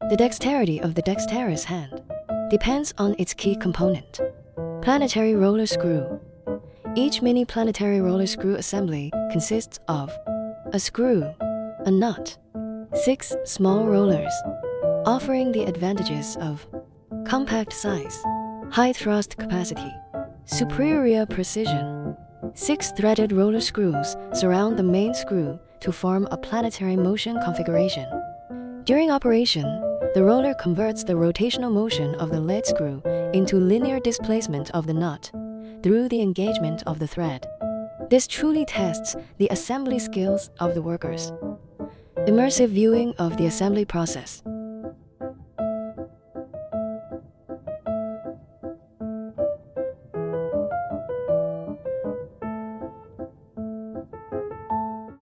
The dexterity of the dexterous hand depends on its key component, planetary roller screw. Each mini planetary roller screw assembly consists of a screw, a nut, 6 small rollers, offering the advantages of compact size, high thrust capacity, superior precision. 6 threaded roller screws surround the main screw to form a planetary motion configuration. During operation, the roller converts the rotational motion of the lead screw into linear displacement of the nut through the engagement of the thread. This truly tests the assembly skills of the workers. Immersive viewing of the assembly process.